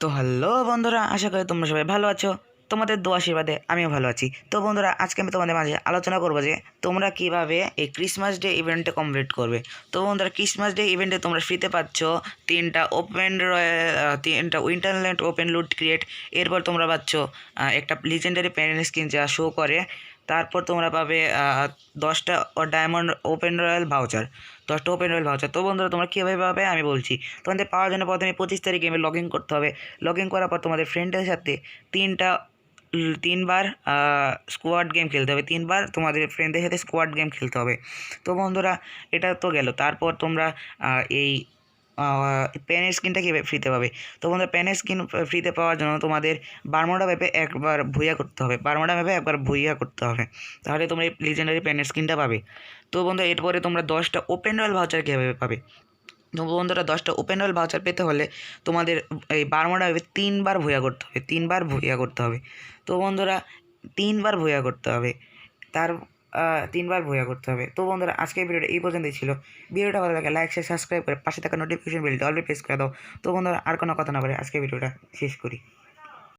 তো হ্যালো বন্ধুরা, আশা করি তোমরা সবাই ভালো আছো। তোমাদের দোয়া আশীর্বাদে আমিও ভালো আছি। তো বন্ধুরা, আজকে আমি তোমাদের মাঝে আলোচনা করবো যে তোমরা কিভাবে এই ক্রিসমাস ডে ইভেন্টটা কমপ্লিট করবে। তো বন্ধুরা, ক্রিসমাস ডে ইভেন্টে তোমরা ফ্রিতে পাচ্ছ তিনটা উইন্টারল্যান্ড ওপেন লুট ক্রিয়েট। এরপর তোমরা পাচ্ছ একটা লিজেন্ডারি প্যানেল স্কিন যা শো করে। তারপর তোমরা পাবে 10টা ডায়মন্ড ওপেন রয়্যাল ভাউচার, 10টা ওপেন রয়্যাল ভাউচার। তো বন্ধুরা, তোমরা কীভাবে পাবে আমি বলছি। তোমাদের পাওয়ার জন্য প্রথমে 25 তারিখ গেমে লগ ইন করতে হবে। লগ ইন করার পর তোমাদের ফ্রেন্ডের সাথে তিনবার স্কোয়াড গেম খেলতে হবে। তিনবার তোমাদের ফ্রেন্ডের সাথে স্কোয়াড গেম খেলতে হবে। তো বন্ধুরা, এটা তো গেল। তারপর তোমরা এই প্যান স্কিনটা কীভাবে ফ্রিতে পাবে। তো বন্ধুরা, প্যান স্কিন ফ্রিতে পাওয়ার জন্য তোমাদের বারমোডা ম্যাপে একবার ভুইয়া করতে হবে। বারমোডা ম্যাপে একবার ভুইয়া করতে হবে, তাহলে তোমরা এই লিজেন্ডারি প্যান স্কিনটা পাবে। তো বন্ধুরা, এরপরে তোমরা 10টা ওপেন রয়্যাল ভাউচার কীভাবে পাবে। তো বন্ধুরা, 10টা ওপেন রয়্যাল ভাউচার পেতে হলে তোমাদের এই বারমোডা ম্যাপে 3বার ভুইয়া করতে হবে। 3বার ভুইয়া করতে হবে। তো বন্ধুরা, 3বার ভুইয়া করতে হবে। তার 3বার ভুইয়া করতে হবে। তো বন্ধুরা, আজকের ভিডিওটা এই পর্যন্তই ছিল। ভিডিওটা ভালো লাগে লাইক শেয়ার সাবস্ক্রাইব করে পাশে থাকা নোটিফিকেশন বেলটা অলরেডি প্রেস করে দাও। তো বন্ধুরা, আর কোনো কথা না বলে আজকের ভিডিওটা শেষ করি।